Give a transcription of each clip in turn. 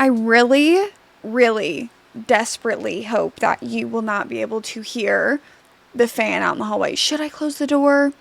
really, really desperately hope that you will not be able to hear the fan out in the hallway. Should I close the door?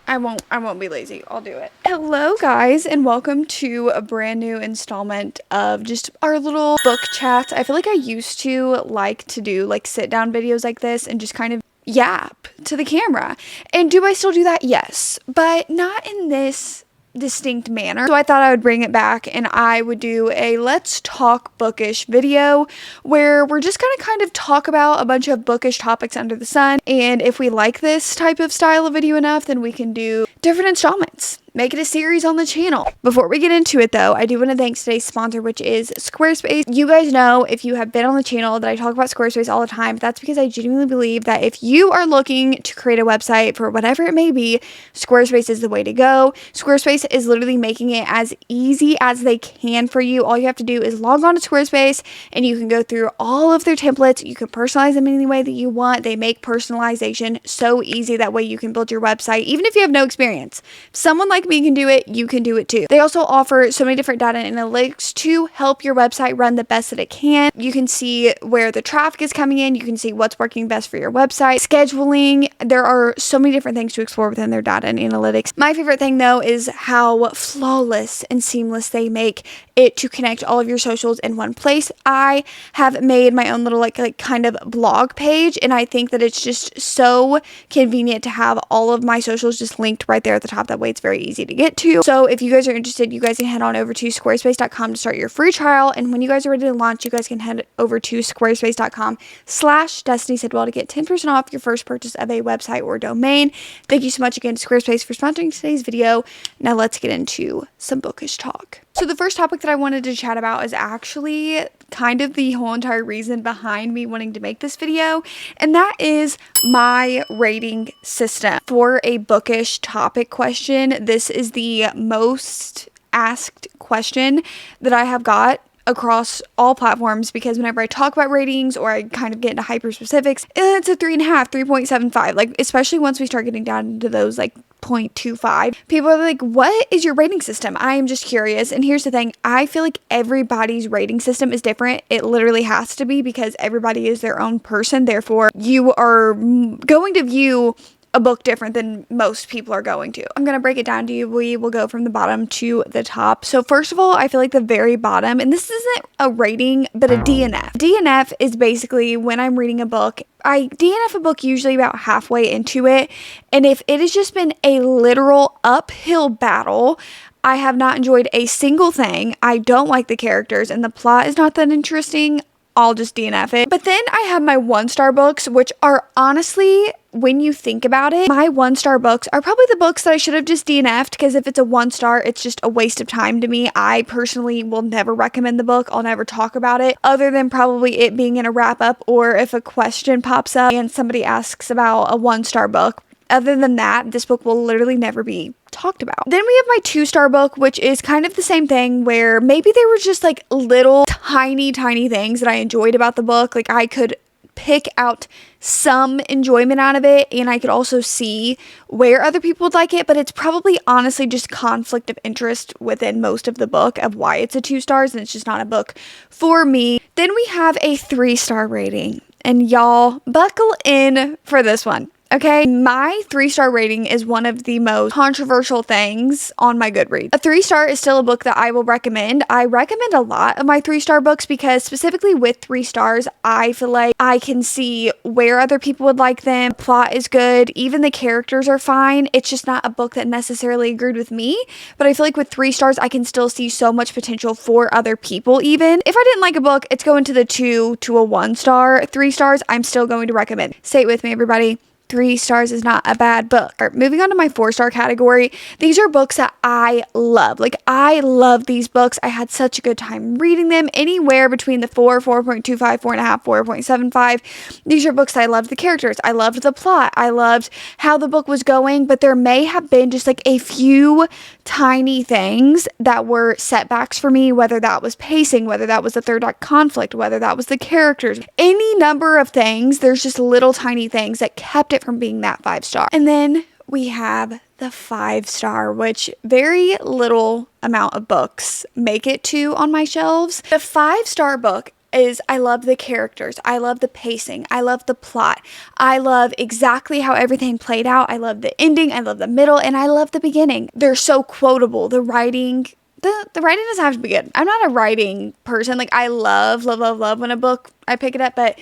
I won't be lazy. I'll do it. Hello guys, and welcome to a brand new installment of just our little book chats. I feel like I used to like to do like sit down videos like this and just kind of yap to the camera. And do I still do that? Yes, but not in this distinct manner. So I thought I would bring it back and I would do a let's talk bookish video where we're just gonna kind of talk about a bunch of bookish topics under the sun, and if we like this type of style of video enough, then we can do different installments, make it a series on the channel. Before we get into it though, I do want to thank today's sponsor, which is Squarespace. You guys know, if you have been on the channel, that I talk about Squarespace all the time. But that's because I genuinely believe that if you are looking to create a website for whatever it may be, Squarespace is the way to go. Squarespace is literally making it as easy as they can for you. All you have to do is log on to Squarespace and you can go through all of their templates. You can personalize them any way that you want. They make personalization so easy. That way you can build your website even if you have no experience. If someone like me can do it, you can do it too. They also offer so many different data analytics to help your website run the best that it can. You can see where the traffic is coming in. You can see what's working best for your website. Scheduling. There are so many different things to explore within their data and analytics. My favorite thing though is how flawless and seamless they make it to connect all of your socials in one place. I have made my own little like kind of blog page, and I think that it's just so convenient to have all of my socials just linked right there at the top. That way it's very easy to get to. So if you guys are interested, you guys can head on over to squarespace.com to start your free trial, and when you guys are ready to launch, you guys can head over to squarespace.com/DestinySidwell to get 10% off your first purchase of a website or domain. Thank you so much again to Squarespace for sponsoring today's video. Now let's get into some bookish talk. So the first topic that I wanted to chat about is actually kind of the whole entire reason behind me wanting to make this video, and that is my rating system. For a bookish topic question, this is the most asked question that I have got across all platforms, because whenever I talk about ratings or I kind of get into hyper specifics, it's a 3.5, 3.75. Like, especially once we start getting down into those like 0.25, people are like, what is your rating system? I am just curious. And here's the thing, I feel like everybody's rating system is different. It literally has to be, because everybody is their own person. Therefore, you are going to view a book different than most people are going to. I'm going to break it down to you. We will go from the bottom to the top. So first of all, I feel like the very bottom, and this isn't a rating, but a DNF. DNF is basically when I'm reading a book, I DNF a book usually about halfway into it. And if it has just been a literal uphill battle, I have not enjoyed a single thing, I don't like the characters, and the plot is not that interesting, I'll just DNF it. But then I have my 1-star books, which are honestly, when you think about it, my 1-star books are probably the books that I should have just DNF'd, because if it's a 1-star, it's just a waste of time to me. I personally will never recommend the book. I'll never talk about it, other than probably it being in a wrap up, or if a question pops up and somebody asks about a 1-star book. Other than that, this book will literally never be talked about. Then we have my 2-star book, which is kind of the same thing, where maybe there were just like little tiny things that I enjoyed about the book. Like, I could pick out some enjoyment out of it, and I could also see where other people would like it, but it's probably honestly just conflict of interest within most of the book of why it's a 2 stars, and it's just not a book for me. Then we have a 3-star rating, and y'all buckle in for this one. Okay, my 3-star rating is one of the most controversial things on my Goodreads. A 3-star is still a book that I will recommend. I recommend a lot of my 3-star books, because specifically with 3 stars, I feel like I can see where other people would like them. The plot is good. Even the characters are fine. It's just not a book that necessarily agreed with me. But I feel like with 3 stars, I can still see so much potential for other people even. If I didn't like a book, it's going to the 2 to a 1-star. 3 stars, I'm still going to recommend. Say it with me, everybody. 3 stars is not a bad book. Right, moving on to my 4-star category. These are books that I love. Like, I love these books. I had such a good time reading them. Anywhere between the 4, 4.25, 4.5, 4.75. These are books that I loved the characters. I loved the plot. I loved how the book was going, but there may have been just like a few tiny things that were setbacks for me, whether that was pacing, whether that was the third act conflict, whether that was the characters, any number of things. There's just little tiny things that kept it from being that 5-star. And then we have the 5-star, which very little amount of books make it to on my shelves. The 5-star book is I love the characters. I love the pacing. I love the plot. I love exactly how everything played out. I love the ending. I love the middle. And I love the beginning. They're so quotable. The writing, the writing doesn't have to be good. I'm not a writing person. Like, I love when a book, I pick it up. But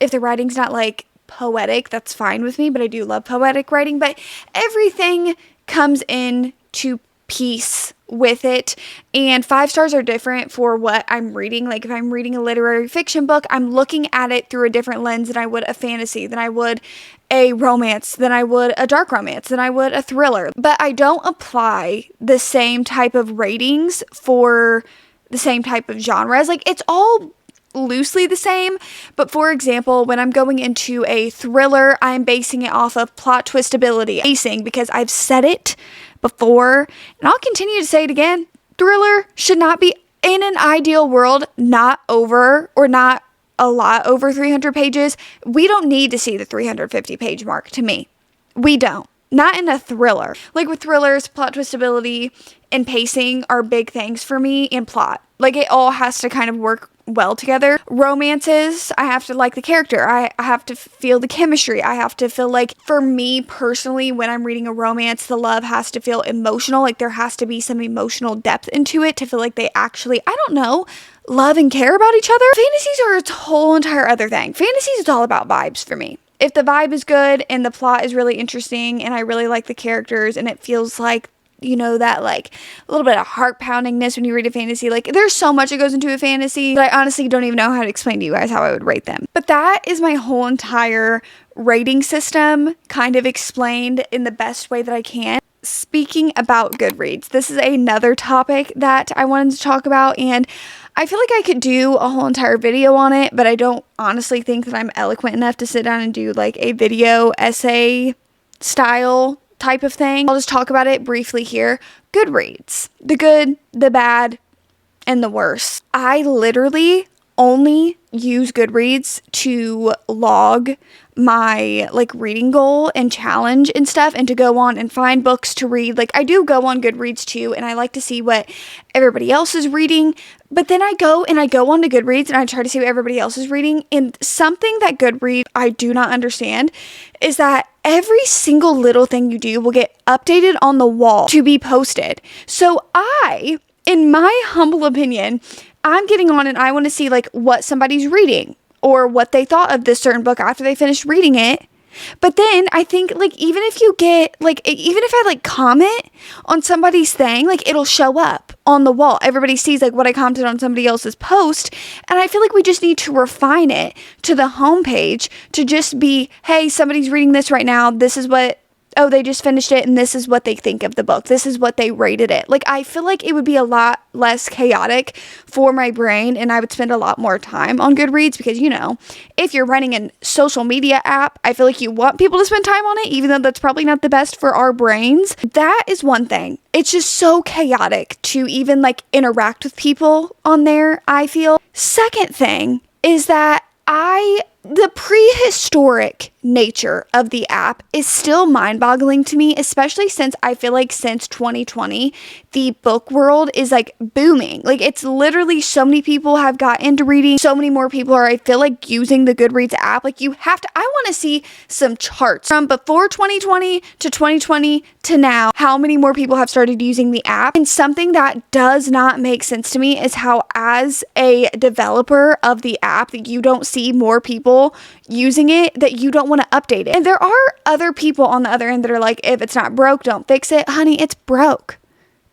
if the writing's not like poetic, that's fine with me. But I do love poetic writing. But everything comes in to piece with it, and 5 stars are different for what I'm reading. Like, if I'm reading a literary fiction book, I'm looking at it through a different lens than I would a fantasy, than I would a romance, than I would a dark romance, than I would a thriller. But I don't apply the same type of ratings for the same type of genres. Like, it's all loosely the same, but for example, when I'm going into a thriller, I'm basing it off of plot twistability, pacing, because I've said it before, and I'll continue to say it again. Thriller should not be, in an ideal world, not over, or not a lot over 300 pages. We don't need to see the 350 page mark, to me. We don't. Not in a thriller. Like, with thrillers, plot twistability and pacing are big things for me, and plot. Like, it all has to kind of work well together. Romances, I have to like the character. I have to feel the chemistry. I have to feel like, for me personally, when I'm reading a romance, the love has to feel emotional. Like, there has to be some emotional depth into it to feel like they actually, I don't know, love and care about each other. Fantasies are a whole entire other thing. Fantasies is all about vibes for me. If the vibe is good and the plot is really interesting and I really like the characters and it feels like, you know, that like a little bit of heart poundingness when you read a fantasy. Like, there's so much that goes into a fantasy, but I honestly don't even know how to explain to you guys how I would rate them. But that is my whole entire rating system, kind of explained in the best way that I can. Speaking about Goodreads, this is another topic that I wanted to talk about, and I feel like I could do a whole entire video on it, but I don't honestly think that I'm eloquent enough to sit down and do like a video essay style type of thing. I'll just talk about it briefly here. Goodreads. The good, the bad, and the worst. I literally only use Goodreads to log my like reading goal and challenge and stuff, and to go on and find books to read. Like, I do go on Goodreads too, and I like to see what everybody else is reading, but then I go on to Goodreads and I try to see what everybody else is reading. And something that Goodreads I do not understand is that every single little thing you do will get updated on the wall to be posted. So I, in my humble opinion, I'm getting on and I want to see like what somebody's reading or what they thought of this certain book after they finished reading it. But then I think, like, even if you get, like, even if I, like, comment on somebody's thing, like, it'll show up on the wall. Everybody sees, like, what I commented on somebody else's post. And I feel like we just need to refine it to the homepage to just be, hey, somebody's reading this right now. This is what, oh, they just finished it, and this is what they think of the book. This is what they rated it. Like, I feel like it would be a lot less chaotic for my brain, and I would spend a lot more time on Goodreads because, you know, if you're running a social media app, I feel like you want people to spend time on it, even though that's probably not the best for our brains. That is one thing. It's just so chaotic to even, like, interact with people on there, I feel. Second thing is that the prehistoric nature of the app is still mind-boggling to me, especially since I feel like since 2020, the book world is like booming. Like, it's literally so many people have got into reading. So many more people are, I feel like, using the Goodreads app. Like, you have to, I want to see some charts from before 2020 to 2020 to now, how many more people have started using the app. And something that does not make sense to me is how, as a developer of the app, that you don't see more people using it, that you don't want to update it. And there are other people on the other end that are like, if it's not broke, don't fix it. Honey, it's broke.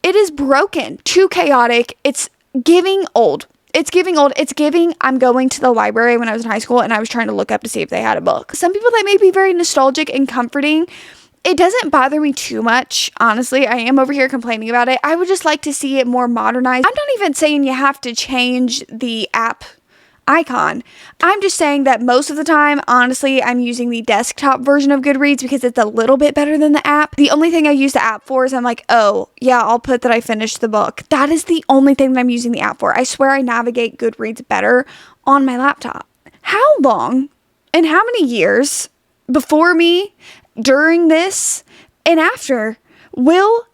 It is broken. Too chaotic. It's giving old. It's giving old. It's giving, I'm going to the library when I was in high school and I was trying to look up to see if they had a book. Some people, that may be very nostalgic and comforting. It doesn't bother me too much, honestly. I am over here complaining about it. I would just like to see it more modernized. I'm not even saying you have to change the app icon. I'm just saying that most of the time, honestly, I'm using the desktop version of Goodreads because it's a little bit better than the app. The only thing I use the app for is I'm like, oh, yeah, I'll put that I finished the book. That is the only thing that I'm using the app for. I swear I navigate Goodreads better on my laptop. How long and how many years before me, during this, and after will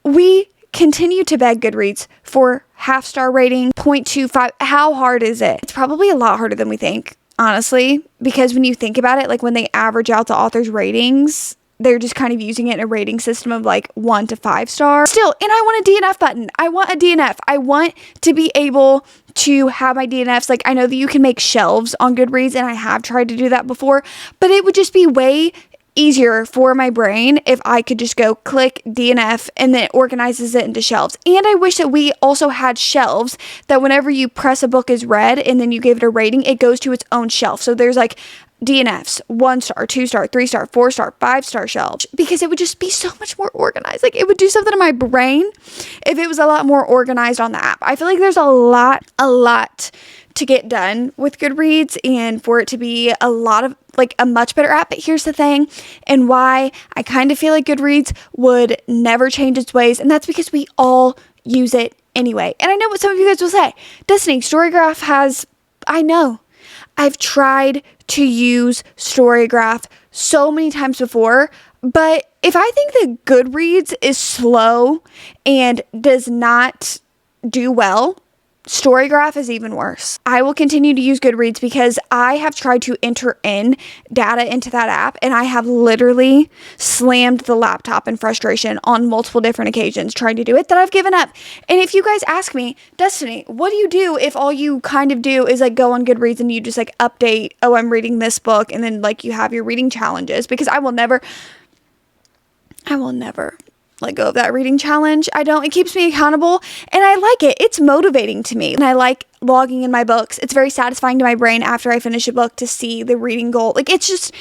we continue to beg Goodreads for half-star rating, 0.25. How hard is it? It's probably a lot harder than we think, honestly, because when you think about it, like when they average out the author's ratings, they're just kind of using it in a rating system of like 1 to 5 star. Still, and I want a DNF button. I want a DNF. I want to be able to have my DNFs. Like, I know that you can make shelves on Goodreads, and I have tried to do that before, but it would just be way easier for my brain if I could just go click DNF and then it organizes it into shelves. And I wish that we also had shelves that whenever you press a book is read and then you give it a rating, it goes to its own shelf. So there's like DNFs, 1 star, 2 star, 3 star, 4 star, 5 star shelves, because it would just be so much more organized. Like, it would do something to my brain if it was a lot more organized on the app. I feel like there's a lot to get done with Goodreads and for it to be a lot of like a much better app. But here's the thing, and why I kind of feel like Goodreads would never change its ways, and that's because we all use it anyway. And I know what some of you guys will say, Destiny, Storygraph has, I know, I've tried to use Storygraph so many times before, but if I think that Goodreads is slow and does not do well, Storygraph is even worse. I will continue to use Goodreads because I have tried to enter in data into that app, and I have literally slammed the laptop in frustration on multiple different occasions trying to do it, that I've given up. And if you guys ask me, Destiny, what do you do if all you kind of do is like go on Goodreads and you just like update, oh, I'm reading this book, and then like you have your reading challenges? Because I will never let go of that reading challenge. It keeps me accountable, and I like it. It's motivating to me, and I like logging in my books. It's very satisfying to my brain after I finish a book to see the reading goal. Like, it's just,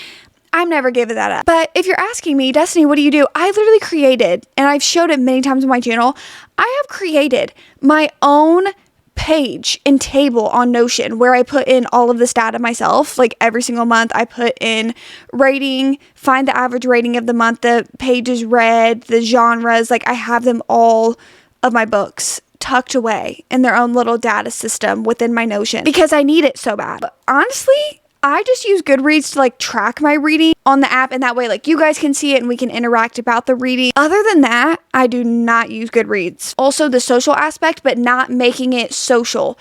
I'm never giving that up. But if you're asking me, Destiny, what do you do? I literally created, and I've showed it many times on my channel, I have created my own page and table on Notion where I put in all of this data myself. Like, every single month I put in rating, find the average rating of the month, the pages read, the genres. Like, I have them all of my books tucked away in their own little data system within my Notion because I need it so bad. But honestly, I just use Goodreads to like track my reading on the app, and that way like you guys can see it and we can interact about the reading. Other than that, I do not use Goodreads. Also the social aspect, but not making it social,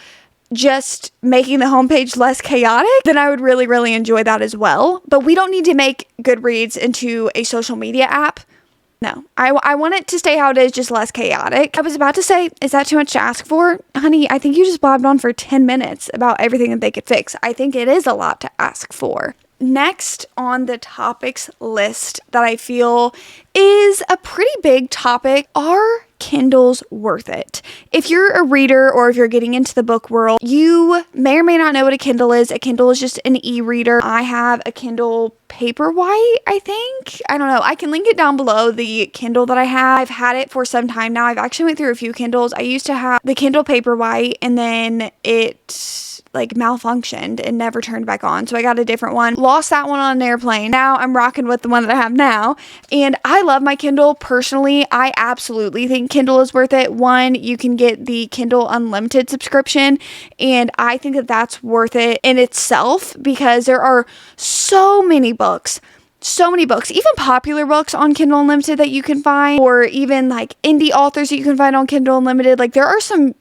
just making the homepage less chaotic, then I would really, really enjoy that as well. But we don't need to make Goodreads into a social media app. No, I want it to stay how it is, just less chaotic. I was about to say, is that too much to ask for? Honey, I think you just blabbed on for 10 minutes about everything that they could fix. I think it is a lot to ask for. Next on the topics list that I feel is a pretty big topic, are Kindles worth it? If you're a reader or if you're getting into the book world, you may or may not know what a Kindle is. A Kindle is just an e-reader. I have a Kindle Paperwhite, I think. I don't know. I can link it down below, the Kindle that I have. I've had it for some time now. I've actually went through a few Kindles. I used to have the Kindle Paperwhite, and then it like malfunctioned and never turned back on. So I got a different one. Lost that one on an airplane. Now I'm rocking with the one that I have now. And I love my Kindle personally. I absolutely think Kindle is worth it. One, you can get the Kindle Unlimited subscription, and I think that that's worth it in itself because there are so many books, even popular books on Kindle Unlimited that you can find, or even like indie authors that you can find on Kindle Unlimited. Like, there are some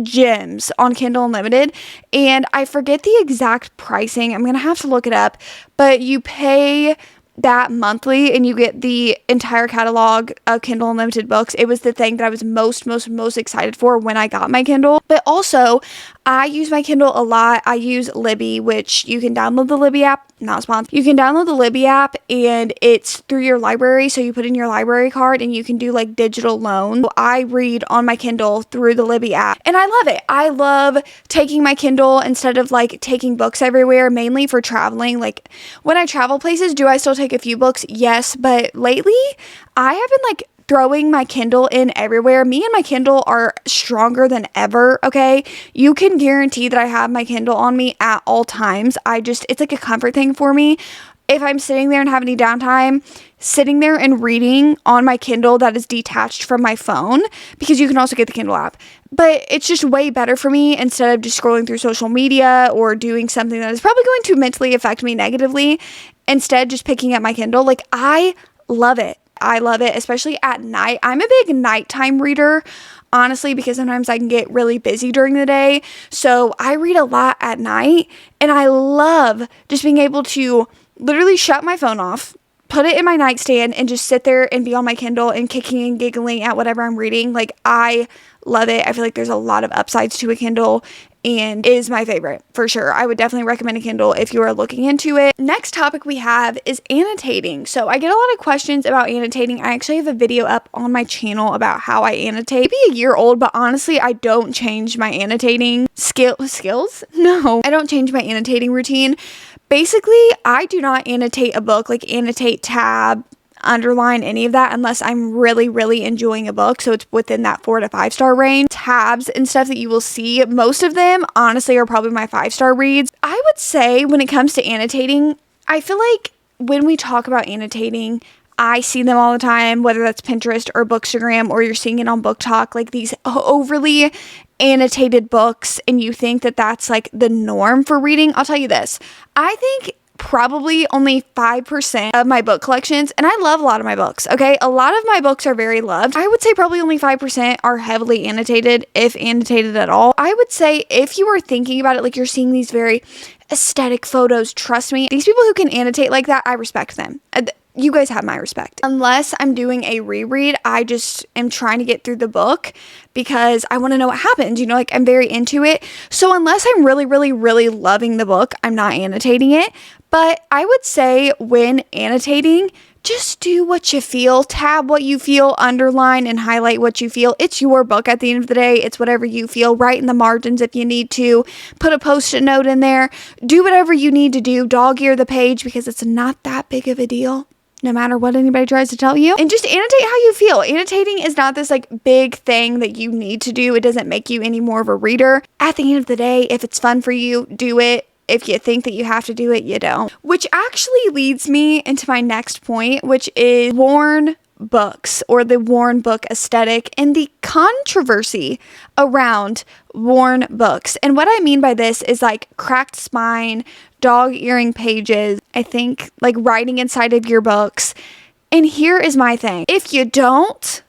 gems on Kindle Unlimited, and I forget the exact pricing. I'm gonna have to look it up, but you pay that monthly and you get the entire catalog of Kindle Unlimited books. It was the thing that I was most excited for when I got my Kindle. But also, I use my Kindle a lot. I use Libby, which you can download the Libby app. Not sponsored. You can download the Libby app, and it's through your library. So you put in your library card and you can do like digital loans. I read on my Kindle through the Libby app, and I love it. I love taking my Kindle instead of like taking books everywhere, mainly for traveling. Like, when I travel places, do I still take a few books? Yes, but lately I have been like throwing my Kindle in everywhere. Me and my Kindle are stronger than ever, okay? You can guarantee that I have my Kindle on me at all times. It's like a comfort thing for me. If I'm sitting there and have any downtime, sitting there and reading on my Kindle that is detached from my phone, because you can also get the Kindle app. But it's just way better for me instead of just scrolling through social media or doing something that is probably going to mentally affect me negatively. Instead, just picking up my Kindle. Like, I love it. I love it, especially at night. I'm a big nighttime reader, honestly, because sometimes I can get really busy during the day. So I read a lot at night, and I love just being able to literally shut my phone off, put it in my nightstand, and just sit there and be on my Kindle and kicking and giggling at whatever I'm reading. Like, I love it. I feel like there's a lot of upsides to a Kindle, and is my favorite for sure. I would definitely recommend a Kindle if you are looking into it. Next topic we have is annotating. So I get a lot of questions about annotating. I actually have a video up on my channel about how I annotate. Maybe a year old, but honestly, I don't change my annotating skills. No, I don't change my annotating routine. Basically, I do not annotate a book, like annotate, tab, underline, any of that, unless I'm really, really enjoying a book. So it's within that 4 to 5 star range. Tabs and stuff that you will see, most of them honestly are probably my 5-star reads. I would say when it comes to annotating, I feel like when we talk about annotating, I see them all the time, whether that's Pinterest or Bookstagram, or you're seeing it on Book Talk, like these overly annotated books, and you think that that's like the norm for reading. I'll tell you this, I think probably only 5% of my book collections, and I love a lot of my books, okay? A lot of my books are very loved. I would say probably only 5% are heavily annotated, if annotated at all. I would say if you are thinking about it, like you're seeing these very aesthetic photos, trust me, these people who can annotate like that, I respect them. You guys have my respect. Unless I'm doing a reread, I just am trying to get through the book because I want to know what happens. You know, like I'm very into it. So unless I'm really, really, really loving the book, I'm not annotating it. But I would say when annotating, just do what you feel, tab what you feel, underline and highlight what you feel. It's your book at the end of the day. It's whatever you feel. Write in the margins if you need to. Put a post-it note in there. Do whatever you need to do. Dog ear the page because it's not that big of a deal, no matter what anybody tries to tell you. And just annotate how you feel. Annotating is not this like big thing that you need to do. It doesn't make you any more of a reader. At the end of the day, if it's fun for you, do it. If you think that you have to do it, you don't. Which actually leads me into my next point, which is worn books, or the worn book aesthetic, and the controversy around worn books. And what I mean by this is like cracked spine, dog earing pages, I think like writing inside of your books. And here is my thing. If you don't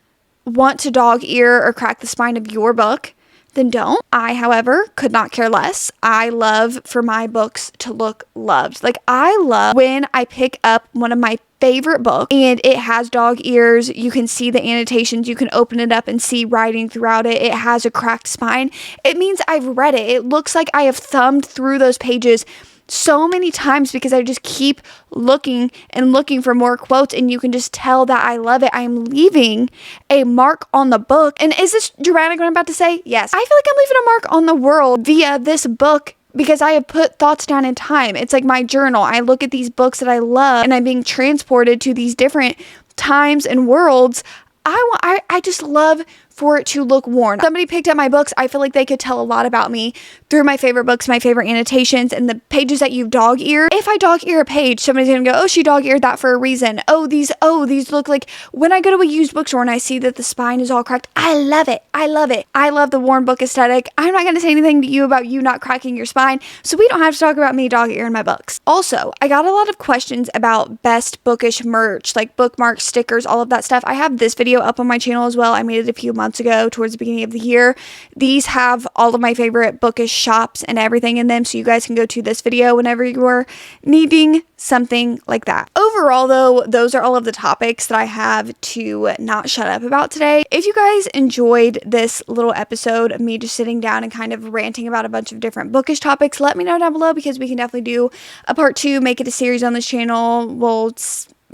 want to dog ear or crack the spine of your book, then don't. I, however, could not care less. I love for my books to look loved. Like, I love when I pick up one of my favorite books and it has dog ears. You can see the annotations. You can open it up and see writing throughout it. It has a cracked spine. It means I've read it. It looks like I have thumbed through those pages so many times because I just keep looking and looking for more quotes, and you can just tell that I love it. I'm leaving a mark on the book. And is this dramatic what I'm about to say? Yes. I feel like I'm leaving a mark on the world via this book because I have put thoughts down in time. It's like my journal. I look at these books that I love and I'm being transported to these different times and worlds. I just love for it to look worn. Somebody picked up my books. I feel like they could tell a lot about me through my favorite books, my favorite annotations, and the pages that you've dog-eared. If I dog-ear a page, somebody's gonna go, oh, she dog-eared that for a reason. Oh, these look like, when I go to a used bookstore and I see that the spine is all cracked, I love it. I love it. I love the worn book aesthetic. I'm not gonna say anything to you about you not cracking your spine, so we don't have to talk about me dog-earing my books. Also, I got a lot of questions about best bookish merch, like bookmarks, stickers, all of that stuff. I have this video up on my channel as well. I made it a few months ago towards the beginning of the year. These have all of my favorite bookish shops and everything in them, so you guys can go to this video whenever you are needing something like that. Overall though, those are all of the topics that I have to not shut up about today. If you guys enjoyed this little episode of me just sitting down and kind of ranting about a bunch of different bookish topics, let me know down below because we can definitely do a part 2, make it a series on this channel. We'll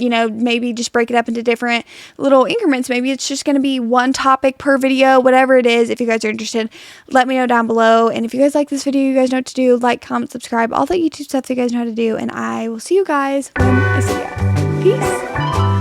maybe just break it up into different little increments. Maybe it's just going to be one topic per video, whatever it is. If you guys are interested, let me know down below. And if you guys like this video, you guys know what to do. Like, comment, subscribe, all that YouTube stuff that you guys know how to do. And I will see you guys when I see you. Peace.